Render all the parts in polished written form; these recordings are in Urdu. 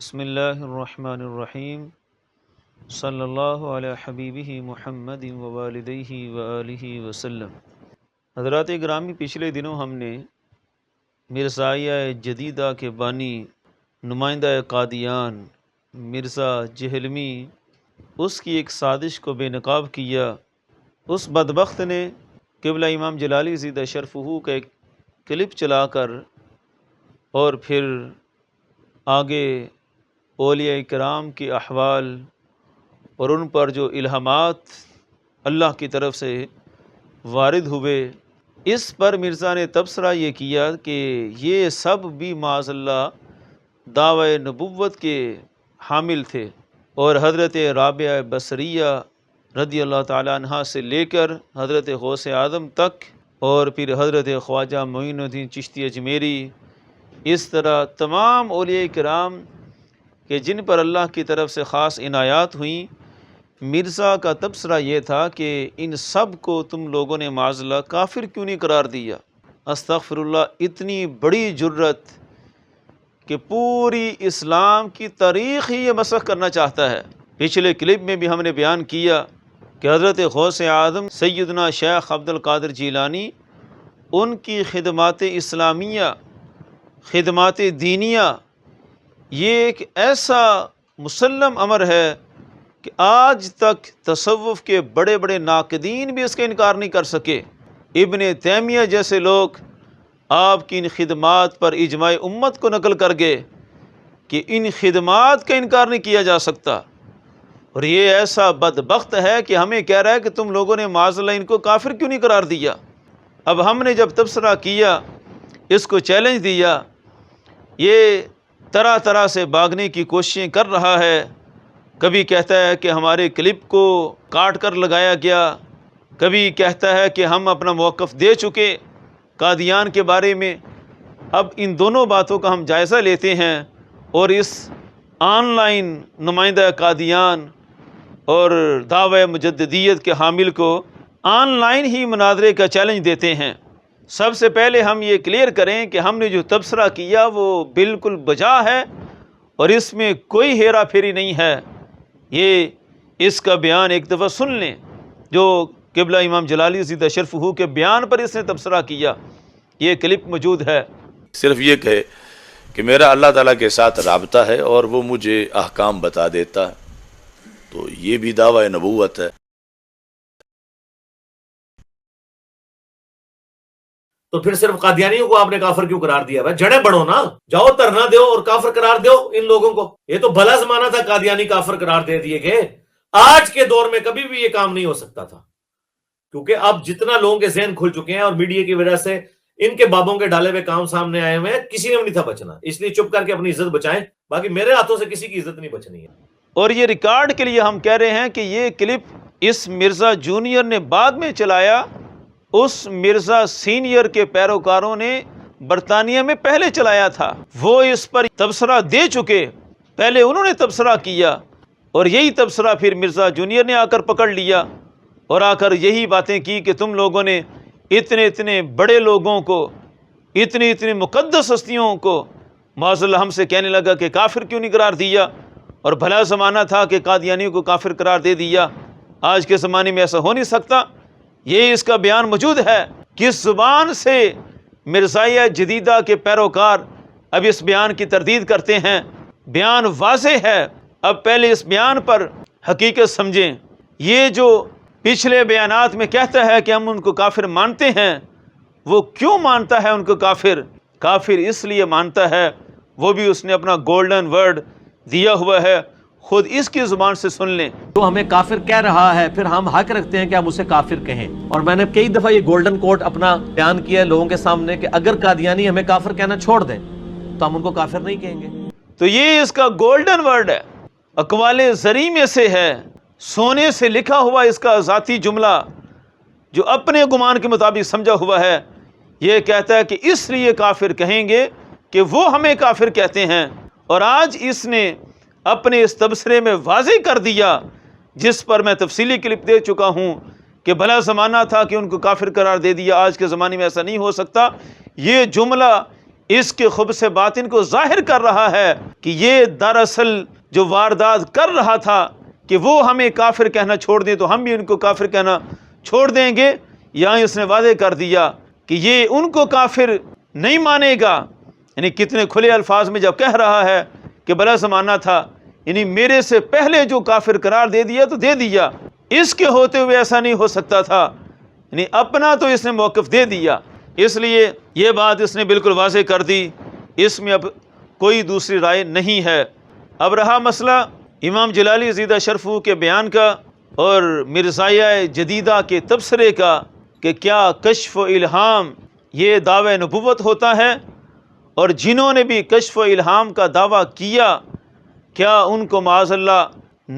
بسم اللہ الرحمن الرحیم صلی اللہ علی حبیبہ محمد ووالدیہ وآلہ وسلم۔ حضرات گرامی، پچھلے دنوں ہم نے مرزائیہ جدیدہ کے بانی نمائندہ قادیان مرزا جہلمی اس کی ایک سازش کو بے نقاب کیا۔ اس بدبخت نے قبلہ امام جلالی زیدہ شرفہ کا ایک کلپ چلا کر اور پھر آگے اولیاء کرام کے احوال اور ان پر جو الہامات اللہ کی طرف سے وارد ہوئے، اس پر مرزا نے تبصرہ یہ کیا کہ یہ سب بھی معاذ اللہ دعوی نبوت کے حامل تھے، اور حضرت رابعہ بصریہ رضی اللہ تعالیٰ عنہا سے لے کر حضرت غوث اعظم تک، اور پھر حضرت خواجہ معین الدین چشتی اجمیری، اس طرح تمام اولیاء کرام کہ جن پر اللہ کی طرف سے خاص عنایات ہوئیں، مرزا کا تبصرہ یہ تھا کہ ان سب کو تم لوگوں نے معاذ اللہ کافر کیوں نہیں قرار دیا؟ استغفر اللہ، اتنی بڑی جرت کہ پوری اسلام کی تاریخ ہی یہ مسخ کرنا چاہتا ہے۔ پچھلے کلپ میں بھی ہم نے بیان کیا کہ حضرت غوث اعظم سیدنا شیخ عبد القادر جیلانی، ان کی خدمات اسلامیہ، خدمات دینیہ، یہ ایک ایسا مسلم امر ہے کہ آج تک تصوف کے بڑے بڑے ناقدین بھی اس کا انکار نہیں کر سکے۔ ابن تیمیہ جیسے لوگ آپ کی ان خدمات پر اجماع امت کو نقل کر گئے کہ ان خدمات کا انکار نہیں کیا جا سکتا، اور یہ ایسا بدبخت ہے کہ ہمیں کہہ رہا ہے کہ تم لوگوں نے معاذ اللہ ان کو کافر کیوں نہیں قرار دیا؟ اب ہم نے جب تبصرہ کیا، اس کو چیلنج دیا، یہ طرح طرح سے بھاگنے کی کوششیں کر رہا ہے۔ کبھی کہتا ہے کہ ہمارے کلپ کو کاٹ کر لگایا گیا، کبھی کہتا ہے کہ ہم اپنا موقف دے چکے قادیان کے بارے میں۔ اب ان دونوں باتوں کا ہم جائزہ لیتے ہیں اور اس آن لائن نمائندہ قادیان اور دعوی مجددیت کے حامل کو آن لائن ہی مناظرے کا چیلنج دیتے ہیں۔ سب سے پہلے ہم یہ کلیئر کریں کہ ہم نے جو تبصرہ کیا وہ بالکل بجا ہے اور اس میں کوئی ہیرا پھیری نہیں ہے۔ یہ اس کا بیان ایک دفعہ سن لیں، جو قبلہ امام جلالی زیدہ شرفہ کے بیان پر اس نے تبصرہ کیا، یہ کلپ موجود ہے۔ صرف یہ کہے کہ میرا اللہ تعالیٰ کے ساتھ رابطہ ہے اور وہ مجھے احکام بتا دیتا ہے، تو یہ بھی دعوی نبوت ہے۔ تو پھر صرف قادیانیوں کو آپ نے کافر کیوں قرار دیا؟ بھائی جڑیں بڑھو نا، جاؤ دھرنا دو اور کافر قرار دو ان لوگوں کو۔ یہ تو بھلا زمانہ تھا قادیانی کافر قرار دے دیے گئے، آج کے دور میں کبھی بھی یہ کام نہیں ہو سکتا تھا، کیونکہ اب جتنا لوگوں کے ذہن کھل چکے ہیں اور میڈیا کی وجہ سے ان کے بابوں کے ڈالے ہوئے کام سامنے آئے ہوئے ہیں، کسی نے بھی نہیں تھا بچنا، اس لیے چپ کر کے اپنی عزت بچائیں، باقی میرے ہاتھوں سے کسی کی عزت نہیں بچنی ہے۔ اور یہ ریکارڈ کے لیے ہم کہہ رہے ہیں کہ یہ کلپ اس مرزا جونیئر نے بعد میں چلایا، اس مرزا سینئر کے پیروکاروں نے برطانیہ میں پہلے چلایا تھا، وہ اس پر تبصرہ دے چکے، پہلے انہوں نے تبصرہ کیا، اور یہی تبصرہ پھر مرزا جونیئر نے آ کر پکڑ لیا اور آ کر یہی باتیں کی کہ تم لوگوں نے اتنے اتنے بڑے لوگوں کو، اتنی اتنی مقدس ہستیوں کو معاذ اللہ ہم سے کہنے لگا کہ کافر کیوں نہیں قرار دیا، اور بھلا زمانہ تھا کہ قادیانیوں کو کافر قرار دے دیا۔ آج کے زمانے میں ایسا ہو نہیں سکتا۔ یہ اس کا بیان موجود ہے۔ کس زبان سے مرزائیہ جدیدہ کے پیروکار اب اس بیان کی تردید کرتے ہیں؟ بیان واضح ہے۔ اب پہلے اس بیان پر حقیقت سمجھیں۔ یہ جو پچھلے بیانات میں کہتا ہے کہ ہم ان کو کافر مانتے ہیں، وہ کیوں مانتا ہے ان کو کافر؟ کافر اس لیے مانتا ہے، وہ بھی اس نے اپنا گولڈن ورڈ دیا ہوا ہے، خود اس کی زبان سے سن لیں۔ تو ہمیں کافر کہہ رہا ہے، پھر ہم حق رکھتے ہیں کہ ہم اسے کافر کہیں، اور میں نے کئی دفعہ یہ گولڈن کوٹ اپنا بیان کیا ہے لوگوں کے سامنے کہ اگر قادیانی ہمیں کافر کہنا چھوڑ دیں تو ہم ان کو کافر نہیں کہیں گے۔ تو یہ اس کا گولڈن ورڈ ہے، اقوال زری میں سے ہے، سونے سے لکھا ہوا اس کا ذاتی جملہ جو اپنے گمان کے مطابق سمجھا ہوا ہے۔ یہ کہتا ہے کہ اس لیے کافر کہیں گے کہ وہ ہمیں کافر کہتے ہیں، اور آج اس نے اپنے اس تبصرے میں واضح کر دیا، جس پر میں تفصیلی کلپ دے چکا ہوں کہ بھلا زمانہ تھا کہ ان کو کافر قرار دے دیا، آج کے زمانے میں ایسا نہیں ہو سکتا۔ یہ جملہ اس کے خبث باطن کو ظاہر کر رہا ہے کہ یہ دراصل جو واردات کر رہا تھا کہ وہ ہمیں کافر کہنا چھوڑ دیں تو ہم بھی ان کو کافر کہنا چھوڑ دیں گے، یہاں اس نے وعدے کر دیا کہ یہ ان کو کافر نہیں مانے گا۔ یعنی کتنے کھلے الفاظ میں جب کہہ رہا ہے کہ بلا زمانہ تھا، یعنی میرے سے پہلے جو کافر قرار دے دیا تو دے دیا، اس کے ہوتے ہوئے ایسا نہیں ہو سکتا تھا، یعنی اپنا تو اس نے موقف دے دیا، اس لیے یہ بات اس نے بالکل واضح کر دی، اس میں اب کوئی دوسری رائے نہیں ہے۔ اب رہا مسئلہ امام جلالی زیدہ شرفہ کے بیان کا اور مرزائیہ جدیدہ کے تبصرے کا کہ کیا کشف و الہام یہ دعوی نبوت ہوتا ہے، اور جنہوں نے بھی کشف و الہام کا دعویٰ کیا کیا ان کو معاذ اللہ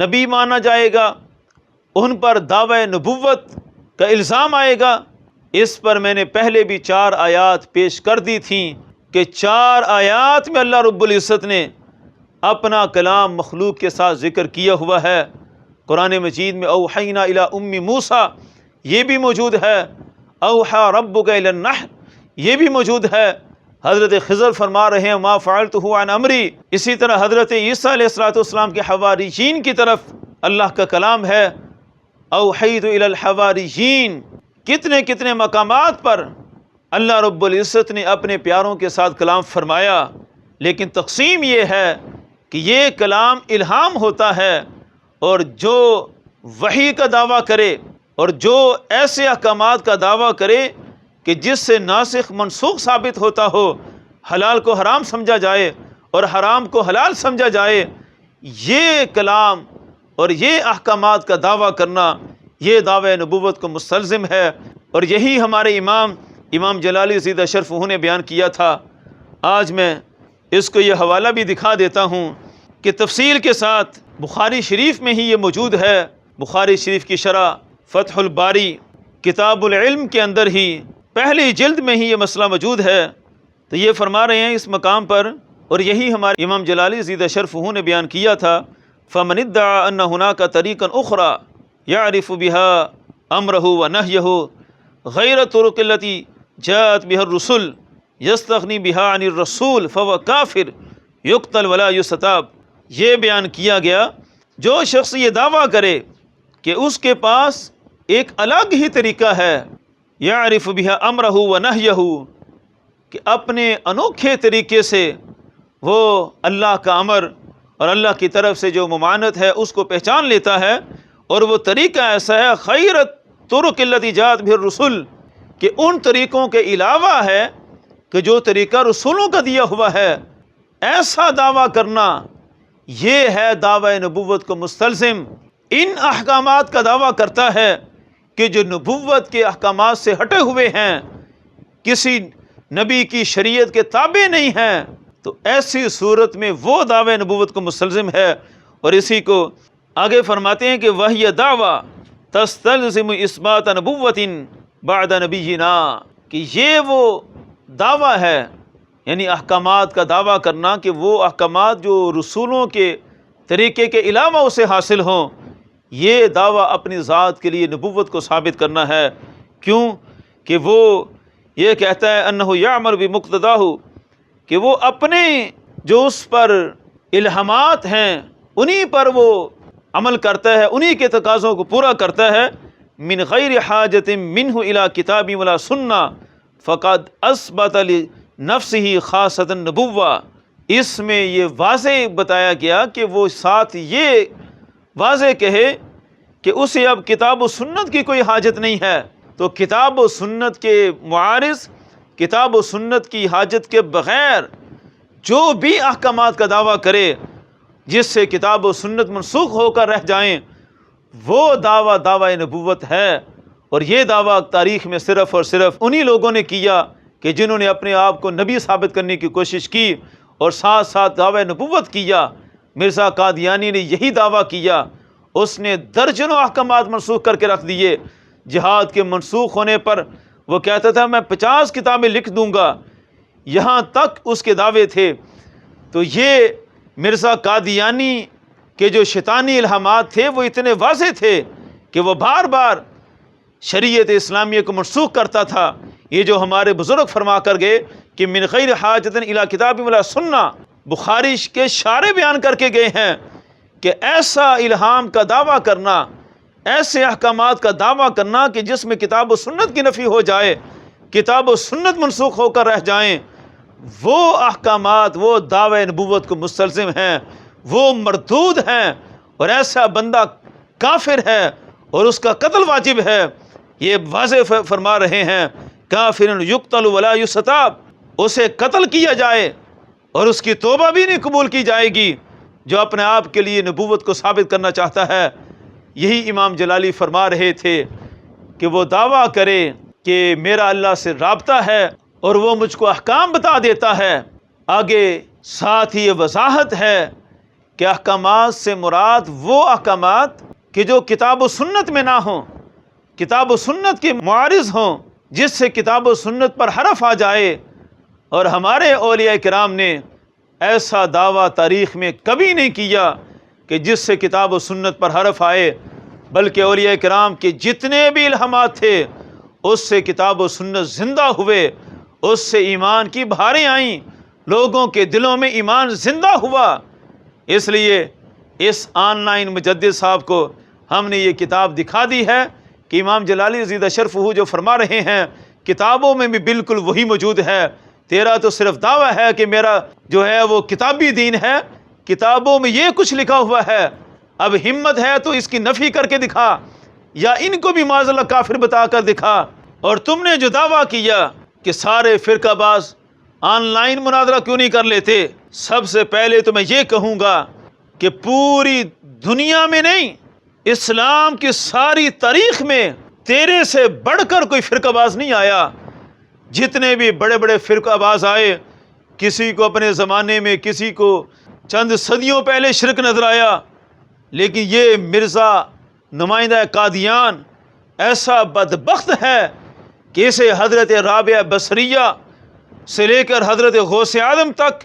نبی مانا جائے گا، ان پر دعوی نبوت کا الزام آئے گا؟ اس پر میں نے پہلے بھی 4 آیات پیش کر دی تھیں کہ 4 آیات میں اللہ رب العزت نے اپنا کلام مخلوق کے ساتھ ذکر کیا ہوا ہے۔ قرآن مجید میں اوحینا الی ام موسیٰ یہ بھی موجود ہے، اوحی ربک الی النحل یہ بھی موجود ہے، حضرت خضر فرما رہے ہیں ما فعلتہ عن امری، اسی طرح حضرت عیسیٰ علیہ السلام کے حواریین کی طرف اللہ کا کلام ہے اوحیت الی الحواریین۔ کتنے کتنے مقامات پر اللہ رب العزت نے اپنے پیاروں کے ساتھ کلام فرمایا، لیکن تقسیم یہ ہے کہ یہ کلام الہام ہوتا ہے، اور جو وحی کا دعویٰ کرے اور جو ایسے احکامات کا دعویٰ کرے کہ جس سے ناسخ منسوخ ثابت ہوتا ہو، حلال کو حرام سمجھا جائے اور حرام کو حلال سمجھا جائے، یہ کلام اور یہ احکامات کا دعویٰ کرنا یہ دعوی نبوت کو مستلزم ہے، اور یہی ہمارے امام جلالی زیدہ شرفہ نے بیان کیا تھا۔ آج میں اس کو یہ حوالہ بھی دکھا دیتا ہوں کہ تفصیل کے ساتھ بخاری شریف میں ہی یہ موجود ہے، بخاری شریف کی شرح فتح الباری کتاب العلم کے اندر ہی پہلی جلد میں ہی یہ مسئلہ موجود ہے۔ تو یہ فرما رہے ہیں اس مقام پر، اور یہی ہمارے امام جلالی زیدہ شرفہ نے بیان کیا تھا فَمَنِ ادَّعَىٰ أَنَّ هُنَاكَ طَرِيقًا أُخْرَىٰ يَعْرِفُ بِهَا أَمْرَهُ وَنَهْيَهُ غَيْرَ الطُّرُقِ الَّتِي جَاءَتْ بِهَا الرُّسُلُ يَسْتَغْنِي بِهَا عَنِ الرَّسُولِ فَهُوَ كَافِرٌ يُقْتَلُ وَلَا يُسْتَتَابُ۔ یہ بیان کیا گیا جو شخص یہ دعویٰ کرے کہ اس کے پاس ایک الگ ہی طریقہ ہے، یعرف بها امرہ ونہیہ، کہ اپنے انوکھے طریقے سے وہ اللہ کا امر اور اللہ کی طرف سے جو ممانعت ہے اس کو پہچان لیتا ہے، اور وہ طریقہ ایسا ہے خیر الطرق التی جاءت بها الرسل، کہ ان طریقوں کے علاوہ ہے کہ جو طریقہ رسولوں کا دیا ہوا ہے۔ ایسا دعویٰ کرنا یہ ہے دعوی نبوت کو مستلزم۔ ان احکامات کا دعویٰ کرتا ہے کہ جو نبوت کے احکامات سے ہٹے ہوئے ہیں، کسی نبی کی شریعت کے تابع نہیں ہیں، تو ایسی صورت میں وہ دعوی نبوت کو مستلزم ہے۔ اور اسی کو آگے فرماتے ہیں کہ وہی دعویٰ تستلزم اثبات نبوت بعد نبینا، کہ یہ وہ دعویٰ ہے، یعنی احکامات کا دعویٰ کرنا کہ وہ احکامات جو رسولوں کے طریقے کے علاوہ اسے حاصل ہوں، یہ دعویٰ اپنی ذات کے لیے نبوت کو ثابت کرنا ہے۔ کیوں کہ وہ یہ کہتا ہے انہ یعمل بمقتضاہ، کہ وہ اپنے جو اس پر الہامات ہیں انہی پر وہ عمل کرتا ہے، انہی کے تقاضوں کو پورا کرتا ہے۔ من غیر حاجت منہ الی کتاب ولا سنہ فقد اثبت لنفسہ خاصۃ النبوہ۔ اس میں یہ واضح بتایا گیا کہ وہ ساتھ یہ واضح کہے کہ اسے اب کتاب و سنت کی کوئی حاجت نہیں ہے، تو کتاب و سنت کے معارض، کتاب و سنت کی حاجت کے بغیر جو بھی احکامات کا دعویٰ کرے جس سے کتاب و سنت منسوخ ہو کر رہ جائیں، وہ دعویٰ نبوت ہے۔ اور یہ دعویٰ تاریخ میں صرف اور صرف انہی لوگوں نے کیا کہ جنہوں نے اپنے آپ کو نبی ثابت کرنے کی کوشش کی اور ساتھ ساتھ دعویٰ نبوت کیا۔ مرزا قادیانی نے یہی دعویٰ کیا، اس نے درجنوں احکامات منسوخ کر کے رکھ دیے۔ جہاد کے منسوخ ہونے پر وہ کہتا تھا میں 50 کتابیں لکھ دوں گا، یہاں تک اس کے دعوے تھے۔ تو یہ مرزا قادیانی کے جو شیطانی الہامات تھے وہ اتنے واضح تھے کہ وہ بار بار شریعت اسلامیہ کو منسوخ کرتا تھا۔ یہ جو ہمارے بزرگ فرما کر گئے کہ من غیر حاجت الی کتاب ولا سنہ، بخاری کے شارح بیان کر کے گئے ہیں کہ ایسا الہام کا دعویٰ کرنا، ایسے احکامات کا دعویٰ کرنا کہ جس میں کتاب و سنت کی نفی ہو جائے، کتاب و سنت منسوخ ہو کر رہ جائیں، وہ احکامات، وہ دعوی نبوت کو مستلزم ہیں، وہ مردود ہیں، اور ایسا بندہ کافر ہے اور اس کا قتل واجب ہے۔ یہ واضح فرما رہے ہیں کافر یقتل ولا یستتاب، اسے قتل کیا جائے اور اس کی توبہ بھی نہیں قبول کی جائے گی جو اپنے آپ کے لیے نبوت کو ثابت کرنا چاہتا ہے۔ یہی امام جلالی فرما رہے تھے کہ وہ دعویٰ کرے کہ میرا اللہ سے رابطہ ہے اور وہ مجھ کو احکام بتا دیتا ہے، آگے ساتھ ہی یہ وضاحت ہے کہ احکامات سے مراد وہ احکامات کہ جو کتاب و سنت میں نہ ہوں، کتاب و سنت کے معارض ہوں، جس سے کتاب و سنت پر حرف آ جائے۔ اور ہمارے اولیاء کرام نے ایسا دعویٰ تاریخ میں کبھی نہیں کیا کہ جس سے کتاب و سنت پر حرف آئے، بلکہ اولیاء کرام کے جتنے بھی الہامات تھے اس سے کتاب و سنت زندہ ہوئے، اس سے ایمان کی بہاریں آئیں، لوگوں کے دلوں میں ایمان زندہ ہوا۔ اس لیے اس آن لائن مجدد صاحب کو ہم نے یہ کتاب دکھا دی ہے کہ امام جلالی زیدہ شرفہ جو فرما رہے ہیں کتابوں میں بھی بالکل وہی موجود ہے، تیرا تو صرف دعویٰ ہے کہ میرا جو ہے وہ کتابی دین ہے، کتابوں میں یہ کچھ لکھا ہوا ہے، اب ہمت ہے تو اس کی نفی کر کے دکھا یا ان کو بھی معاذ اللہ کافر بتا کر دکھا۔ اور تم نے جو دعویٰ کیا کہ سارے فرقہ باز آن لائن مناظرہ کیوں نہیں کر لیتے، سب سے پہلے تو میں یہ کہوں گا کہ پوری دنیا میں نہیں، اسلام کی ساری تاریخ میں تیرے سے بڑھ کر کوئی فرقہ باز نہیں آیا۔ جتنے بھی بڑے بڑے فرقہ باز آئے، کسی کو اپنے زمانے میں، کسی کو چند صدیوں پہلے شرک نظر آیا، لیکن یہ مرزا نمائندہ قادیان ایسا بدبخت ہے کہ اسے حضرت رابعہ بصریہ سے لے کر حضرت غوث اعظم تک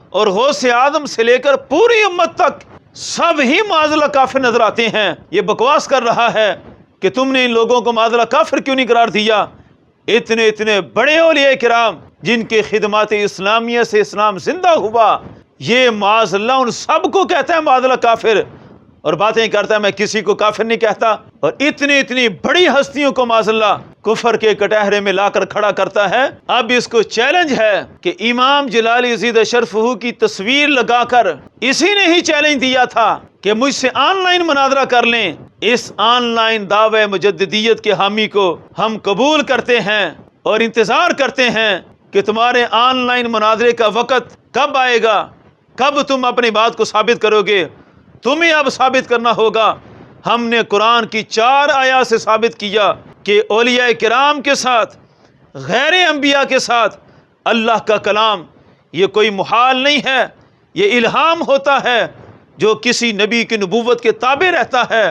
اور غوث اعظم سے لے کر پوری امت تک سب ہی معاذ اللہ کافر نظر آتے ہیں۔ یہ بکواس کر رہا ہے کہ تم نے ان لوگوں کو معاذ اللہ کافر کیوں نہیں قرار دیا؟ اتنے بڑے اولیاء کرام جن کے خدمات اسلامیہ سے اسلام زندہ ہوا، یہ معاذ اللہ ان سب کو کہتا ہے معاذ اللہ کافر، اور باتیں کرتا ہے میں کسی کو کافر نہیں کہتا، اور اتنی بڑی ہستیوں کو معاذ اللہ کفر کے کٹہرے میں لا کر کھڑا کرتا ہے۔ اب اس کو چیلنج ہے کہ امام جلالی زیدہ شرفہ کی تصویر لگا کر اسی نے ہی چیلنج دیا تھا کہ مجھ سے آن لائن مناظرہ کر لیں۔ اس آن لائن دعوی مجددیت کے حامی کو ہم قبول کرتے ہیں اور انتظار کرتے ہیں کہ تمہارے آن لائن مناظرے کا وقت کب آئے گا، کب تم اپنی بات کو ثابت کرو گے۔ تمہیں اب ثابت کرنا ہوگا۔ ہم نے قرآن کی 4 آیات سے ثابت کیا کہ اولیاء کرام کے ساتھ، غیر انبیاء کے ساتھ اللہ کا کلام یہ کوئی محال نہیں ہے، یہ الہام ہوتا ہے جو کسی نبی کی نبوت کے تابع رہتا ہے،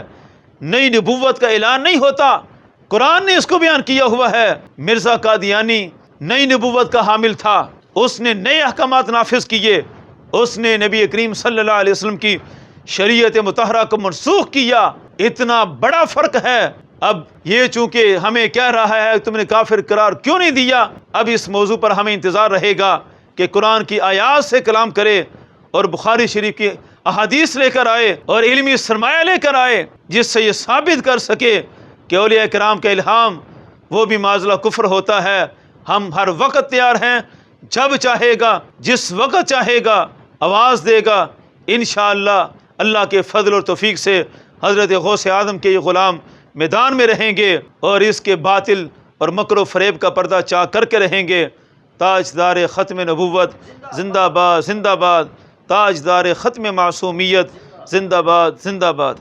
نئی نبوت کا اعلان نہیں ہوتا۔ قرآن نے اس کو بیان کیا ہوا ہے۔ مرزا قادیانی نئی نبوت کا حامل تھا، اس نے نئے احکامات نافذ کیے، اس نے نبی کریم صلی اللہ علیہ وسلم کی شریعت مطہرہ کو منسوخ کیا۔ اتنا بڑا فرق ہے۔ اب یہ چونکہ ہمیں کہہ رہا ہے تم نے کافر قرار کیوں نہیں دیا، اب اس موضوع پر ہمیں انتظار رہے گا کہ قرآن کی آیات سے کلام کرے اور بخاری شریف کی احادیث لے کر آئے اور علمی سرمایہ لے کر آئے جس سے یہ ثابت کر سکے کہ اولیاء کرام کا الہام وہ بھی معاذ اللہ کفر ہوتا ہے۔ ہم ہر وقت تیار ہیں، جب چاہے گا، جس وقت چاہے گا آواز دے گا۔ انشاءاللہ اللہ کے فضل اور توفیق سے حضرت غوث اعظم کے یہ غلام میدان میں رہیں گے اور اس کے باطل اور مکر و فریب کا پردہ چاک کر کے رہیں گے۔ تاجدار ختم نبوت زندہ باد، زندہ باد۔ تاجدار ختم معصومیت زندہ باد، زندہ باد۔